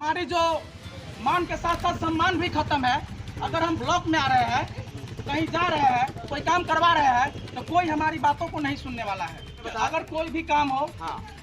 हमारी जो मान के साथ साथ सम्मान भी खत्म है। अगर हम ब्लॉक में आ रहे हैं, कहीं जा रहे हैं, कोई काम करवा रहे हैं, तो कोई हमारी बातों को नहीं सुनने वाला है। तो अगर कोई भी काम हो,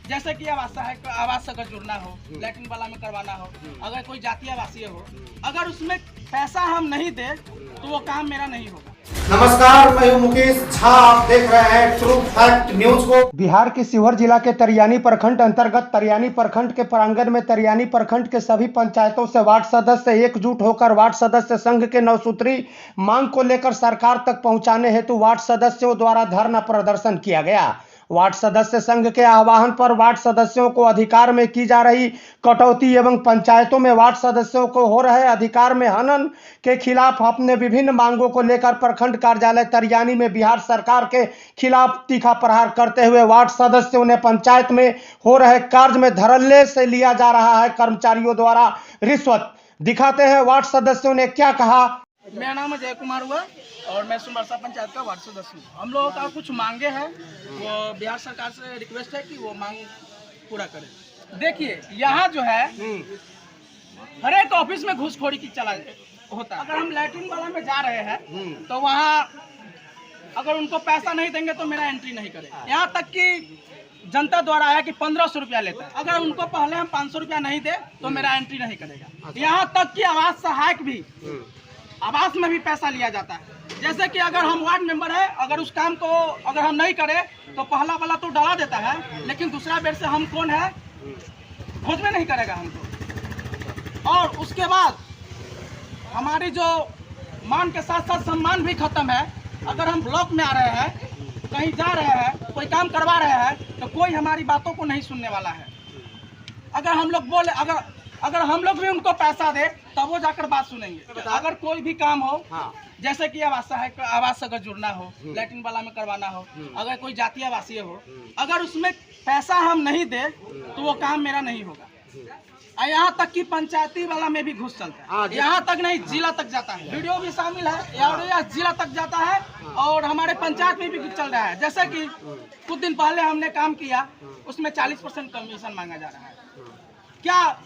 जैसे कि आवास अगर जुड़ना हो, लैट्रिन वाला में करवाना हो, अगर कोई जातीय आवासीय हो, अगर उसमें पैसा हम नहीं दे तो वो काम मेरा नहीं होगा। नमस्कार, मैं हूं मुकेश झा। आप देख रहे हैं ट्रू फैक्ट न्यूज को। बिहार के शिवहर जिला के तरियानी प्रखंड अंतर्गत तरियानी प्रखंड के प्रांगण में तरियानी प्रखंड के सभी पंचायतों से वार्ड सदस्य एकजुट होकर वार्ड सदस्य संघ के 9 सूत्री मांग को लेकर सरकार तक पहुंचाने हेतु वार्ड सदस्यों द्वारा धरना प्रदर्शन किया गया। वार्ड सदस्य संघ के आह्वान पर वार्ड सदस्यों को अधिकार में की जा रही कटौती एवं पंचायतों में वार्ड सदस्यों को हो रहे अधिकार में हनन के खिलाफ अपने विभिन्न मांगों को लेकर प्रखंड कार्यालय तरियानी में बिहार सरकार के खिलाफ तीखा प्रहार करते हुए वार्ड सदस्यों ने पंचायत में हो रहे कार्य में धड़ल्ले से लिया जा रहा है कर्मचारियों द्वारा रिश्वत दिखाते हैं। वार्ड सदस्यों ने क्या कहा। मेरा नाम अजय कुमार हुआ और मैं सुमरसा पंचायत का वार्ड सदस्य हूँ। हम लोगों का कुछ मांगे हैं, वो बिहार सरकार से रिक्वेस्ट है कि वो मांग पूरा करे। देखिए, यहाँ जो है हर एक ऑफिस में घूसखोरी की चला होता है। अगर हम लैट्रिन वाला में जा रहे हैं तो वहाँ अगर उनको पैसा नहीं देंगे तो मेरा एंट्री नहीं करेगा। यहाँ तक कि जनता द्वारा आया कि 1500 रुपया लेता है, अगर उनको पहले हम 500 रुपया नहीं दे तो मेरा एंट्री नहीं करेगा। यहाँ तक कि आवास सहायक भी, आवास में भी पैसा लिया जाता है। जैसे कि अगर हम वार्ड मेंबर है, अगर उस काम को अगर हम नहीं करें तो पहला वाला तो डरा देता है, लेकिन दूसरा बेर से हम कौन है खोज में नहीं करेगा हमको। और उसके बाद हमारी जो मान के साथ साथ सम्मान भी खत्म है। अगर हम ब्लॉक में आ रहे हैं, कहीं जा रहे हैं, कोई काम करवा रहे हैं, तो कोई हमारी बातों को नहीं सुनने वाला है। अगर हम लोग बोले, अगर हम लोग भी उनको पैसा दे तब वो जाकर बात सुनेंगे। तो अगर कोई भी काम हो, जैसे कि आवास अगर जुड़ना हो, लैट्रिन वाला में करवाना हो, अगर कोई जातीय आवासीय हो, अगर उसमें पैसा हम नहीं दे तो वो काम मेरा नहीं होगा। यहाँ तक कि पंचायती वाला में भी घुस चलता है। यहाँ तक नहीं, जिला तक जाता है। वीडियो भी शामिल है और यह जिला तक जाता है और हमारे पंचायत में भी चल रहा है। जैसे कि कुछ दिन पहले हमने काम किया, उसमें 40% कमीशन मांगा जा रहा है। क्या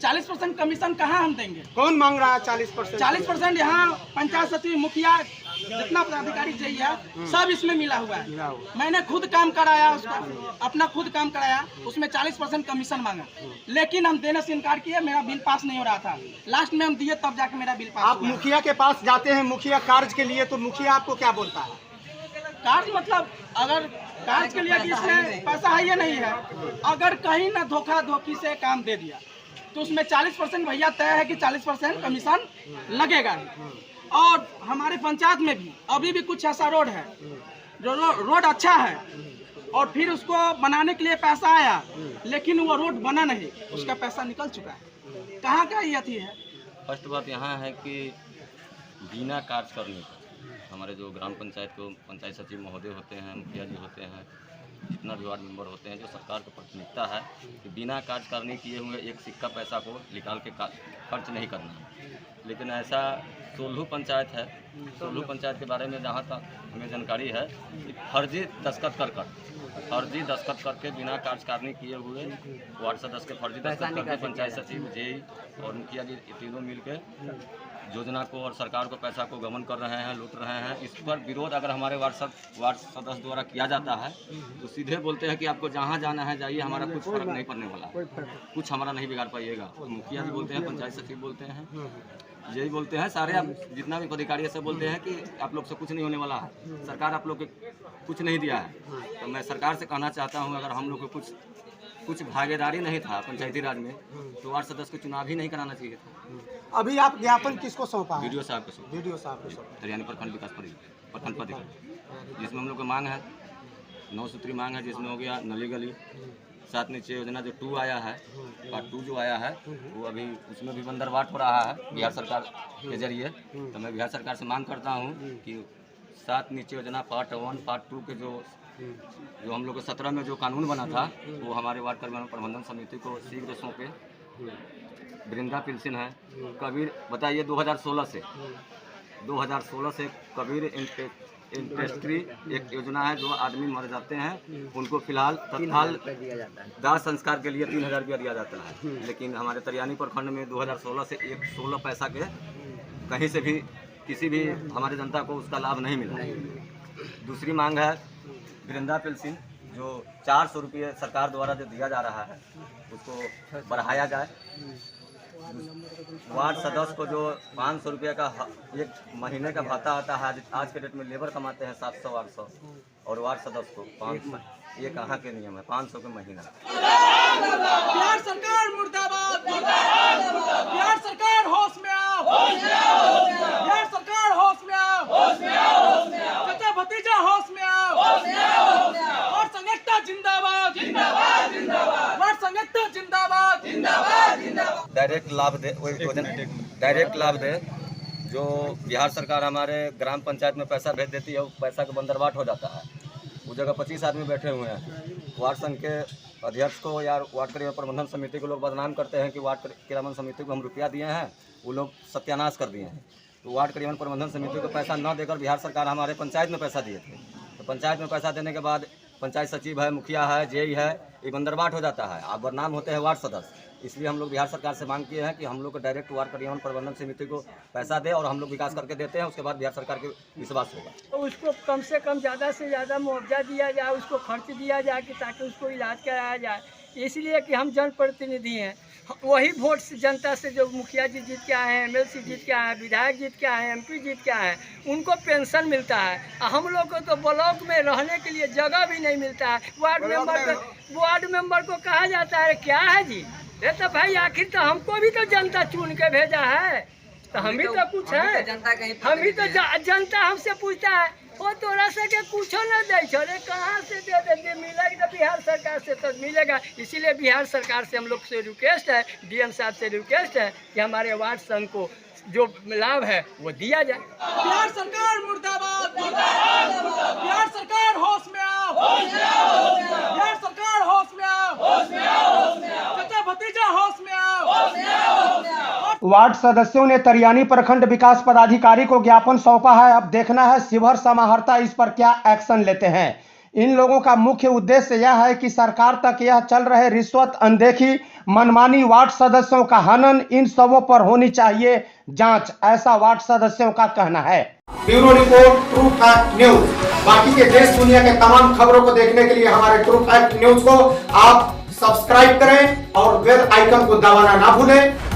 40% कमीशन कहाँ हम देंगे? कौन मांग रहा है 40%? 40% यहाँ पंचायत सचिव, मुखिया, जितना पदाधिकारी चाहिए सब इसमें मिला हुआ है। मैंने खुद काम कराया, उसका अपना खुद काम कराया, उसमें 40% कमीशन मांगा, लेकिन हम देने से इनकार किए। मेरा बिल पास नहीं हो रहा था, लास्ट में हम दिए तब जाके मेरा बिल पास। आप मुखिया के पास जाते हैं मुखिया कार्य के लिए, तो मुखिया आपको क्या बोलता है? कार्य मतलब अगर कार्य के लिए इसमें पैसा है या नहीं है, अगर कहीं ना धोखा धोखी से काम दे दिया तो उसमें 40% भैया तय है कि 40% कमीशन लगेगा। और हमारे पंचायत में भी अभी भी कुछ ऐसा रोड है जो रोड अच्छा है और फिर उसको बनाने के लिए पैसा आया, लेकिन वो रोड बना नहीं, उसका पैसा निकल चुका है। कहाँ का ये अथी है? फर्स्ट बात यहाँ है कि बिना कार्य करने का हमारे जो ग्राम पंचायत को पंचायत सचिव महोदय होते हैं, मुखिया जी होते हैं, जितना भी वार्ड मेंबर होते हैं, जो सरकार को प्राथमिकता है कि बिना कार्य करने किए हुए एक सिक्का पैसा को निकाल के खर्च नहीं करना है। लेकिन ऐसा सोलहू पंचायत है। सोलहू पंचायत के बारे में जहाँ तक हमें जानकारी है कि फर्जी दस्तखत करके बिना कार्यकारिणी किए हुए वार्ड सदस्य के फर्जी दस्तखत करके पंचायत सचिव, जेई और मुखिया जी तीनों मिलकर योजना को और सरकार को पैसा को गबन कर रहे हैं, लूट रहे हैं। इस पर विरोध अगर हमारे वार्ड सदस्य द्वारा किया जाता है तो सीधे बोलते हैं कि आपको जहाँ जाना है जाइए, हमारा कुछ फर्क नहीं पड़ने वाला, कुछ हमारा नहीं बिगाड़ पाइएगा। मुखिया भी बोलते हैं, पंचायत सचिव बोलते हैं, यही बोलते हैं, सारे आप जितना भी पदाधिकारी से बोलते हैं कि आप लोग से कुछ नहीं होने वाला है, सरकार आप लोग को कुछ नहीं दिया है। तो मैं सरकार से कहना चाहता हूँ, अगर हम लोग को कुछ भागीदारी नहीं था पंचायती राज में तो वार्ड सदस्य को चुनाव ही नहीं कराना चाहिए था। अभी आप ज्ञापन किसको सौंपा है? वीडियो साहब को। वीडियो साहब को सौंपा। हरियाणा प्रखंड विकास प्रखंड पदाधिकारी, जिसमें हम लोग की मांग है 9 सूत्री मांग है, जिसमें हो गया नली गली, साथ नीचे योजना जो 2 आया है, पार्ट 2 जो आया है वो अभी उसमें भी बंदरबाट हो रहा है बिहार सरकार के जरिए। तो मैं बिहार सरकार से मांग करता हूँ कि साथ नीचे योजना पार्ट 1 पार्ट 2 के जो हम लोग को 17 में जो कानून बना था वो हमारे वार्ड कल्याण प्रबंधन समिति को शीघ्र सौंपे। वृंदा पिल्सिन है, कबीर बताइए 2016 से कबीर इंटरेस्ट फ्री एक योजना है। जो आदमी मर जाते हैं उनको फिलहाल तत्काल दाह संस्कार के लिए 3000 रुपया दिया जाता है। लेकिन हमारे तरियानी प्रखंड में 2016 से 16 पैसा के कहीं से भी किसी भी हमारे जनता को उसका लाभ नहीं मिला। दूसरी मांग है वृंदा पेंशन, जो 400 रुपये सरकार द्वारा जो दिया जा रहा है उसको बढ़ाया जाए। वार्ड सदस्य को जो 500 रुपये का एक महीने का भत्ता आता है, आज के डेट में लेबर कमाते हैं 700-800, और वार्ड सदस्य को 500, ये कहाँ के नियम है, 500 के महीना। बिहार सरकार मुर्दाबाद, बिहार सरकार होश में आओ, बिहार सरकार होश में आओ, चाचा भतीजा होश में आओ, और संगठन जिंदाबाद, और संगठन जिंदाबाद। डायरेक्ट लाभ दे। जो बिहार सरकार हमारे ग्राम पंचायत में पैसा भेज देती है, वो पैसा का बंदरबाट हो जाता है। उस जगह 25 आदमी बैठे हुए हैं। वार्ड संघ के अध्यक्ष को या वार्ड क्रियान्वयन प्रबंधन समिति को लोग बदनाम करते हैं कि वार्ड क्रियान्वयन समिति को हम रुपया दिए हैं, वो लोग सत्यानाश कर दिए हैं। तो वार्ड क्रियान्वयन प्रबंधन समिति को पैसा न देकर बिहार सरकार हमारे पंचायत में पैसा दिए थे। तो पंचायत में पैसा देने के बाद पंचायत सचिव है, मुखिया है, जेई है, ये बंदरबाट हो जाता है। आप बदनाम होते हैं वार्ड सदस्य। इसलिए हम लोग बिहार सरकार से मांग किए हैं कि हम लोग को डायरेक्ट वार्ड क्रियान्वयन प्रबंधन समिति को पैसा दे और हम लोग विकास करके देते हैं। उसके बाद बिहार सरकार के विश्वास होगा। तो उसको कम से कम ज़्यादा से ज़्यादा मुआवजा दिया जाए, उसको खर्च दिया जाए कि ताकि उसको इलाज कराया जाए। इसलिए कि हम जनप्रतिनिधि हैं, वही वोट से जनता से जो मुखिया जी जीत के आए हैं, MLC जीत के आए हैं, विधायक जीत के आए हैं, MP जीत के आए हैं, उनको पेंशन मिलता है। हम लोग को तो ब्लॉक में रहने के लिए जगह भी नहीं मिलता है। वार्ड मेंबर को कहा जाता है क्या है जी, ये तो भाई आखिर तो हमको भी तो जनता चुन के भेजा है, तो हम ही तो कुछ है, हम ही तो जनता हमसे पूछता है वो तोरा से के कुछो न दे छोड़े, कहाँ से दे देंगे, मिलेगा तो बिहार सरकार से तो मिलेगा। इसीलिए बिहार सरकार से हम लोग से रिक्वेस्ट है, DM साहब से रिक्वेस्ट है कि हमारे वार्ड संघ को जो लाभ है वो दिया जाए। बिहार सरकार मुर्दाबाद, बिहार सरकार होश में आओ, बिहार सरकार होश में आओ, चाचा भतीजा होश में आओ। वार्ड सदस्यों ने तरियानी प्रखंड विकास पदाधिकारी को ज्ञापन सौंपा है। अब देखना है शिवहर समाहर्ता इस पर क्या एक्शन लेते हैं। इन लोगों का मुख्य उद्देश्य यह है कि सरकार तक यह चल रहे रिश्वत, अनदेखी, मनमानी, वार्ड सदस्यों का हनन, इन सबों पर होनी चाहिए जांच, ऐसा वार्ड सदस्यों का कहना है। Bureau report, true fact news. बाकी के देश दुनिया के तमाम खबरों को देखने के लिए हमारे ट्रू फैक्ट न्यूज को आप सब्सक्राइब करें और बेल आइकन को दबाना ना भूलें।